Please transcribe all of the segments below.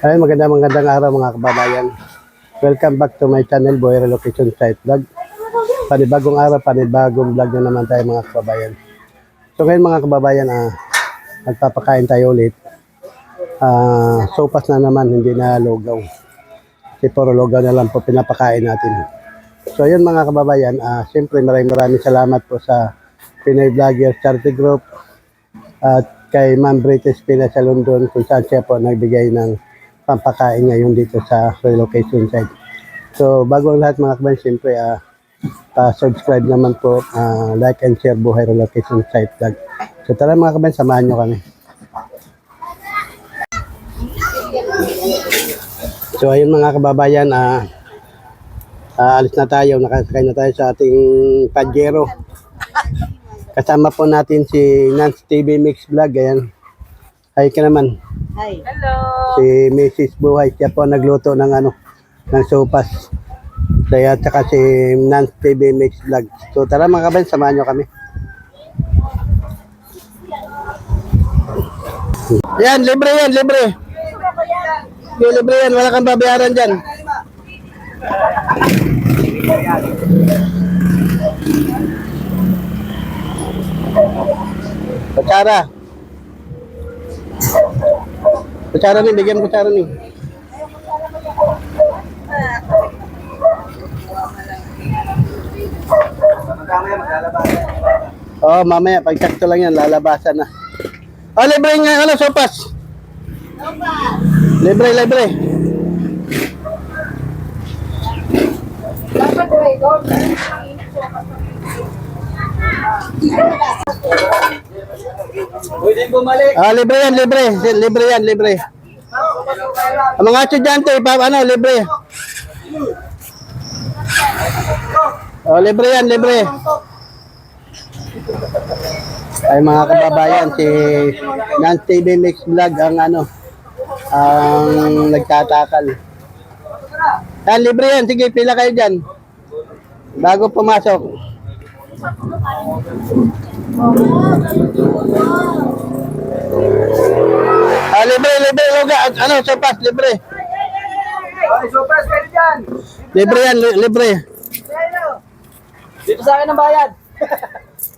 Ay, magandang araw mga kababayan. Welcome back to my channel, Boy Relocation Site Vlog. Panibagong araw, panibagong vlog na naman tayo mga kababayan. So ngayon mga kababayan, magpapakain tayo ulit. Sopas na naman, hindi na lugaw. Kasi puro lugaw na lang po pinapakain natin. So yun mga kababayan, siyempre maraming salamat po sa Pinoy Vloggers Charity Group at kay Ma'am British Pina sa London kung saan siya po nagbigay ng pampakain ngayon dito sa relocation site. So bago ang lahat mga kababayan, siyempre subscribe naman po, like and share Buhay Relocation Site Vlog. So tara mga kababayan, samahan nyo kami. So ayun mga kababayan, alis na tayo, nakasakay na tayo sa ating Pajero. Kasama po natin si Nance TV Mix Vlog. Ayan. Hi ka naman. Hi. Hello. Si Mrs. Buhay, siya po nagluto ng ng sopas. Kaya tsaka si Nance TV Mix Vlog. So tara mga kabayan, samahan nyo kami. Yan, libre yan, libre. Okay, libre yan, wala kang babayaran dyan. Kutsara. Kutsara ni, bigyan mo kutsara ni. Oh, mamaya pag sakto lang yan, lalabasan na. Oh, libre nga, sopas. Libre, libre. Pwede bumalik. Libre yan, libre. Libre yan, libre. Ang mga estudyante, libre. Oh, libre yan, libre. Ay mga kababayan, si Nance TV Mix Vlog ang nagtatakal. Yan, libre yan. Sige, pila kayo dyan. Bago pumasok. Libre, libre. Sopas, libre. Ay, sopas kayo dyan. Libre yan, libre. Dito sa akin ang bayad.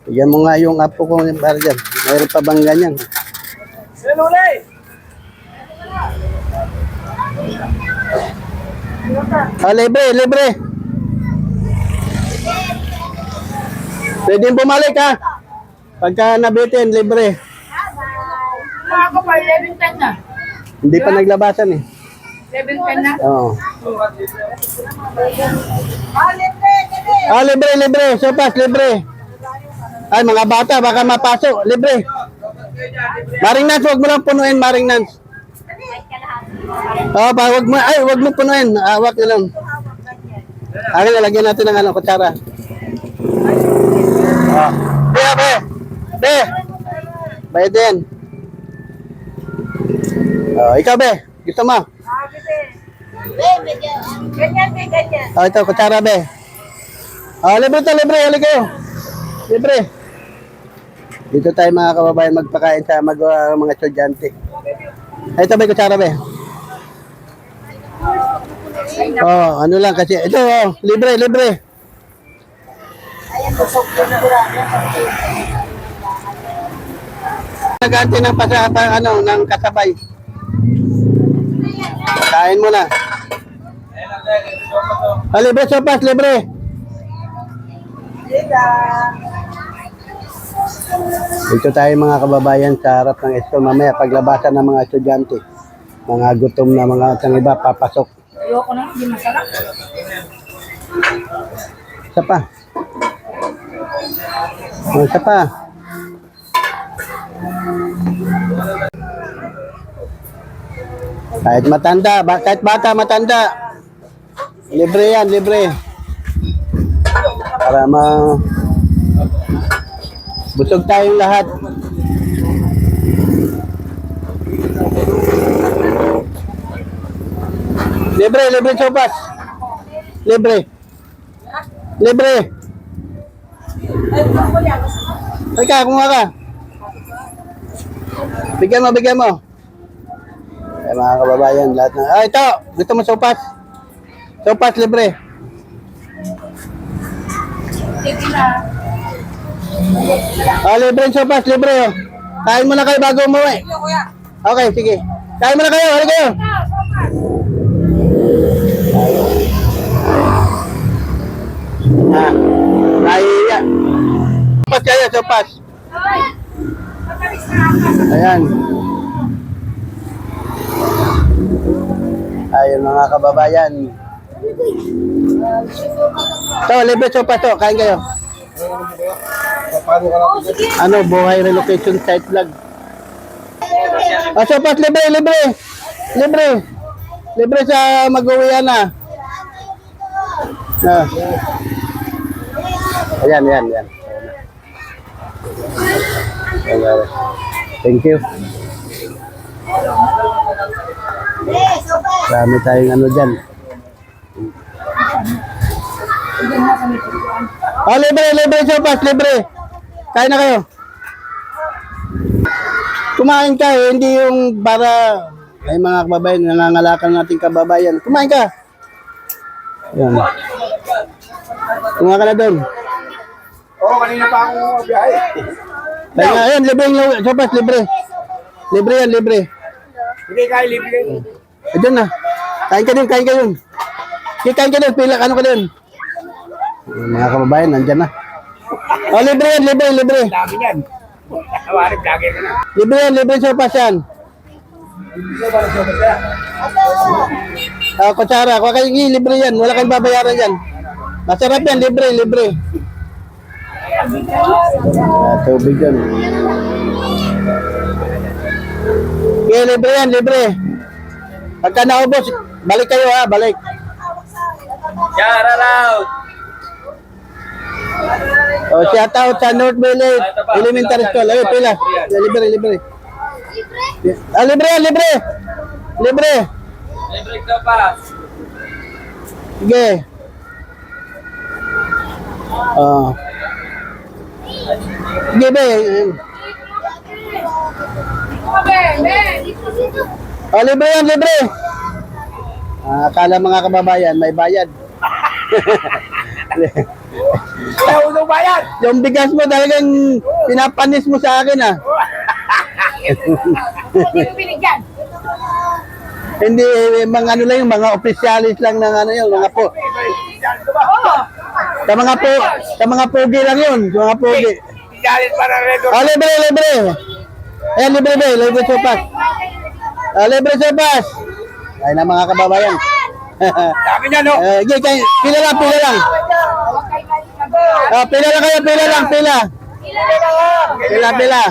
Bigyan mo nga yung apo ko yung bar dyan. Mayroon pa bang ganyan? Sinulay. Libre, libre. Pwede bumalik ha. Pagka nabitin, libre. Ako pa, 11:10 na. Hindi pa naglabasan eh. 11:10 na. Oo. Libre, libre. Sopas, libre. Ay, mga bata, baka mapasok. Libre. Maring Nance, huwag mo lang punuin, Maring Nance. Wag mo punuin. Wag na lang. Akin, nalagyan natin ng kutsara. Be. Bayad din. Ikaw, be. Gusto mo? Ganyan. Ito, kutsara, be. Libre to, libre. Hali kayo. Libre. Dito tayo mga kababayan magpakain sa mga estudyante. Ito, be, kutsara, be. Ano lang kasi. Ito, libre, libre. Naganti ng ng kasabay. Kain mo na. Libre, sopas, libre. Dito tayo mga kababayan sa harap ng school. Mamaya paglabasan ng mga estudyante. Mga gutom na mga iba papasok. Ayoko na, hindi masarap. Isa pa. Isa pa. Kahit matanda, kahit bata matanda. Libre yan, libre. Para busog tayong lahat. Libre, libre sopas. Libre. Libre. Teka, kumuha ka. Bigyan mo, bigyan mo. Ay, mga kababayan, lahat na. Ah, ito! Gusto mo sopas? Sopas, libre. Sige na. Ah, libre yung sopas, libre. Oh. Kain muna kayo bago umuwi. Okay, sige. Kain muna kayo, hali kayo. Ah, nahiya. Sopas kayo, sopas. Ay! Matamis na ako. Ayan. Ayun mga kababayan. So, libre sopas to. Kain kayo. Oh, sige. Ano, buhay relocation site vlog. Ah, sopas, libre, libre. Libre. Libre sa mag-uwian na. Ah. Ayan, ayan, ayan. Ayan. Thank you. Marami tayong ano dyan. Oh, libre, libre sopas, libre. Kain na kayo. Kumain ka, hindi yung para ay mga kababayan, nangangalakan nating kababayan. Kumain ka. Yan. Kumain ka na doon. Oo, kanina pa ako biyahe. Kaya nga, ayun, libre yung sopas, libre. Libre yan, libre. Hindi kayo libre. Ayun na. Kain ka din, kain ka din. Okay, kain ka din, pila, ano ka din. Mga kababayan, nandyan na. Oh, libre yan, libre, libre. Dami yan. Tawari, vlogger ka na. Libre yan, libre sopas yan. Ito ba na siya ba? Ah, kutsara, kuha kayo, libre yan. Wala kayong babayaran yan. Masarap yan, libre, libre. Ah, tubig yan. Okay, libre yan, libre. Pagka naubos, balik kayo ha, balik. Shout out! O, shout out sa North Village Elementary School. Ayun, pila. Libre, libre. Ah, libre yan, libre. Libre. Libre ka pa. Sige. Ah. Sige, be. Oh, libre yan, libre. Ah, akala mga kababayan, may bayad. Kaya unong bayan! Yung bigas mo talagang pinapanis mo sa akin ah. Hindi ko binigyan. Hindi, mga ano lang yung mga opisyalis lang ng ano yun, mga po. Oo. Sa mga pogi lang yun, sa mga pogi. Diyalit para redo. Oh, libre, libre. Ayan, libre, libre sopas. Oh, libre sopas. Ay na mga kababayan. Dami na, no? Pila lang, pila lang. Pila lang kayo, pila lang, pila. Pila, pila.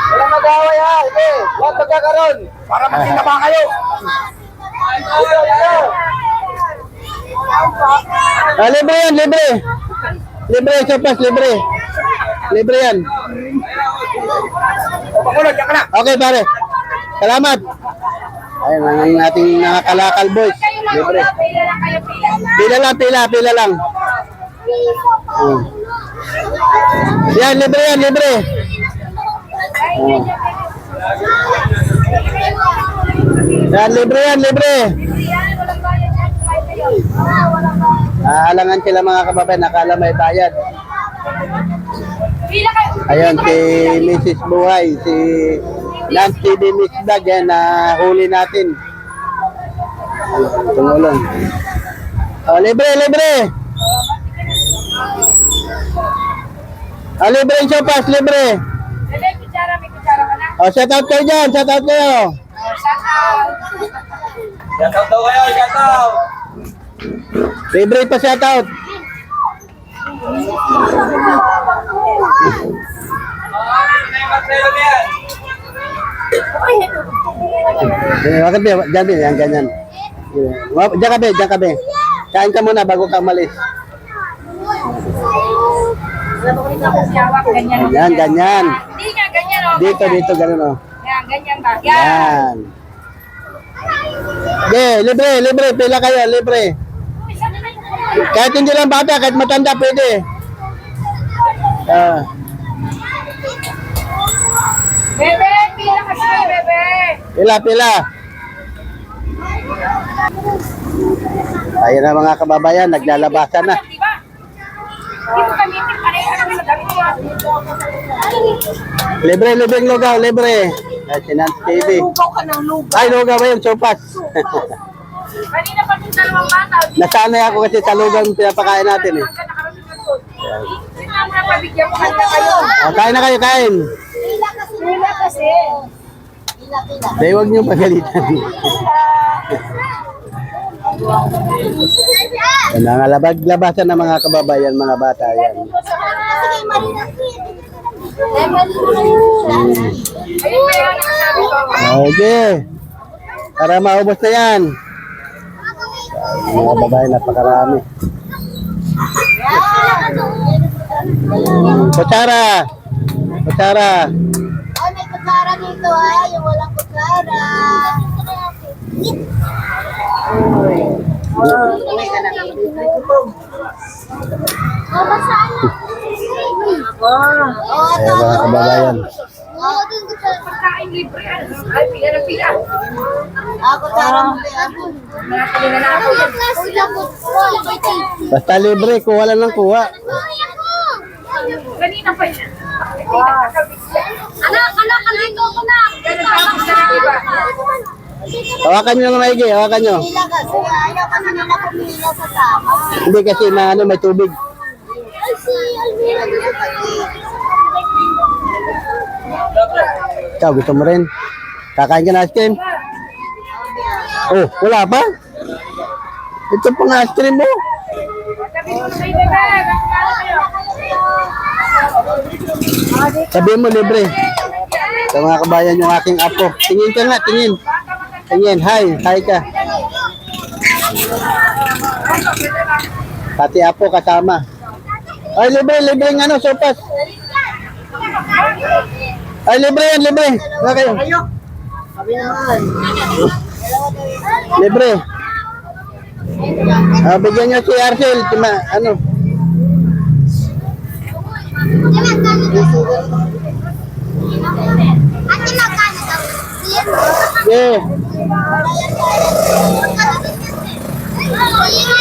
Walang mag-away ha. Hindi. Huwag magkakaroon. Para magkita pa kayo. Libre yan, libre. Libre sopas, libre. Libre yan. O, pakulog, yan ka na. Okay, pare. Salamat. Ayun, ang ating nakakalakal boys. Libre. Pila lang kayo, pila. Pila lang, pila lang. Yan, libre yan, libre. Yan, libre yan, libre. Naalangan sila mga kababayan, nakala may bayad. Pila kayo. Ayun, si Mrs. Buhay, si Lance TV Miss Vlog, yan, nahuli natin. Tumulong. Oh, libre, libre. Oh, libre yung sopas, libre. May kutsara ka na. Oh, shout out kayo dyan, shout out kayo. Shout out. Shout out daw kayo, shout out. Libre pa shout out. Bakit ba? Diyan din, yan, ganyan. Diyan ka be, diyan ka be. Kain ka muna bago ka umalis. Ganyan. Yan, ganyan. Hindi nga, ganyan o. Dito, dito, ganun o. Yan, ganyan ba? Yan. Yan. Libre, libre. Pila kayo, libre. Kahit hindi lang bata, kahit matanda, pwede. Bebe, pila kasi kayo, bebe. Pila. Ayun na mga kababayan, naglalabasan na. Di ba? Hindi mo gamitin ka na yung ano na gamit mo. Libreng lugaw, libre. Ay, Sinans TV. Lugaw ka ng lugaw. Ay, lugaw ba yun? Sopas. Kanina pa yung dalawang bata. Nasanay ako kasi sa lugaw yung pinapakain natin eh. Hindi na mo na pabigyan mo kanta kayo. Oh, kain na kayo, kain. Hila kasi. Dahil huwag niyo pagalitan. Nangalabag-labasan ng mga kababayan, mga bata yan. Ayun ba yan ang sabi ko? Okay. Para maubos na yan. Mga babae, napakarami. Kutsara. Kutsara. Ay, may kutsara dito ha, yung walang kutsara. Ayan mga kababayan. Pagkain libre. Ay, pila na pila. Kutsara mo ba yan? Mga kanina na ako. Basta libre, kuha lang ng kuha. Kanina pa yan. Anak, kalito ko na. Ganun sa iba. Hawakan nyo na maigi, hawakan nyo. Pila kasi, ayaw kasi nila pumila sa tama. Hindi kasi may tubig. Ay, si Almira doon sa Ikaw, gusto mo rin? Kakain ka ng ice cream? Oh, wala pa? Ito pang ice cream mo. Sabi mo sa iba na. Sabihin mo libre. Sa mga kabayan yung aking apo. Tingin ka nga, tingin. Tingin, hi ka. Pati apo kasama. Ay, libre ng ano, sopas. Ay, libre yan, libre. Wala kayo. Libre. Bigyan nyo si Arcel. Ano? Ate, magkano daw? Yeah.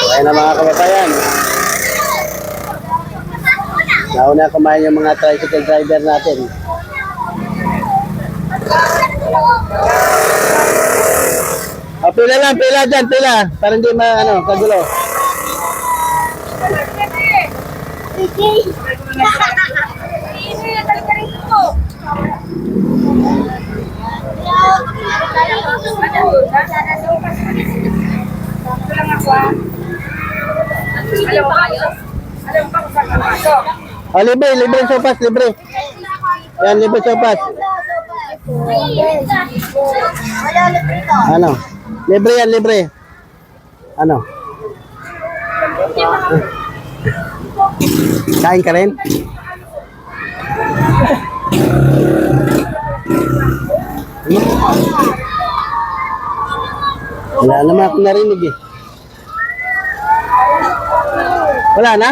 Ayan na mga kababayan. Nauna kumain yung mga tricycle driver natin. Pila lang, pila dyan, pila. Para hindi kagulo. Libre sopas, libre. Yan, libre sopas. Wala ulit dito. Ano? Libre yan, libre. Ano? Kain ka rin? Wala naman ako narinig eh. Wala na?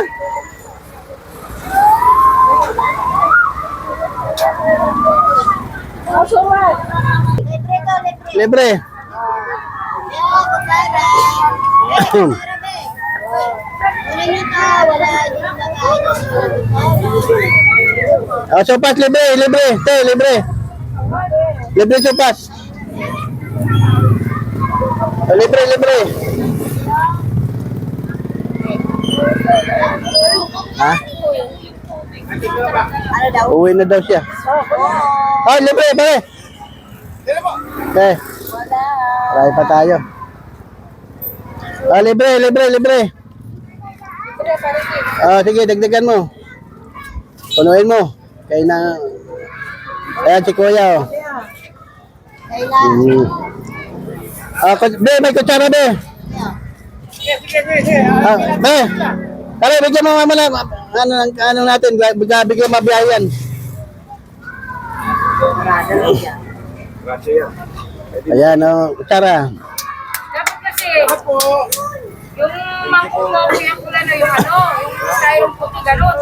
Libre to, libre. Libre. Ayaw, kutsara. Kutsara, be. Wala nito, wala dito na kain. Sopas, libre, libre. Te, libre. Libre sopas. Libre, libre. Ha? Ano daw? Uwi na daw siya. Oh, libre, pare. Te, Wala. try pa tayo. Libre, libre, libre. Sige, dagdagan mo. Punuin mo. Kaya na... Ayan si Kuya, oh. Kailan? Be, may kutsara, be. Be. Tara, bigyan mo mama na. Ano natin, bigyan mabiyayan. Ayan, oh, kutsara. Dapat kasi, yung mangkumo ko yung pula na yung yung styrofoam puti ganun.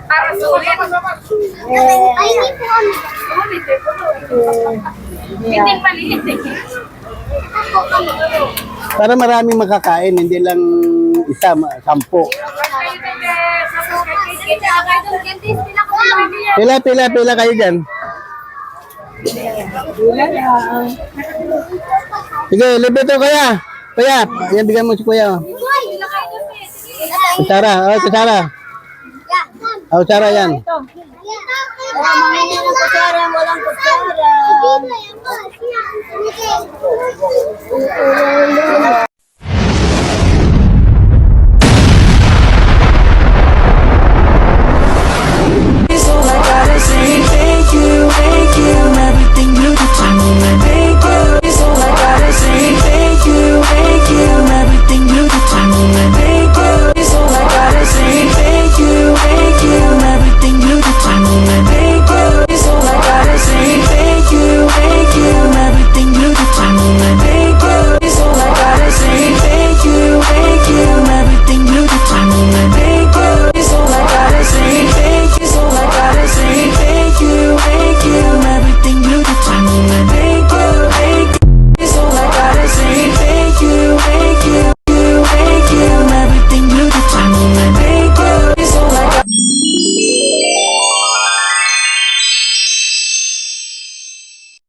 Para sulit. Ay, hindi po kami. Sulit eh. Hindi maliit eh. Para maraming makakain, hindi lang isa, 10. Pila kayo dyan. Sige, libre to kuya. Kuya, yan bigyan mo si kuya. Kutsara, kutsara. Kutsara yan. Mamili ng kutsara, walang kutsara.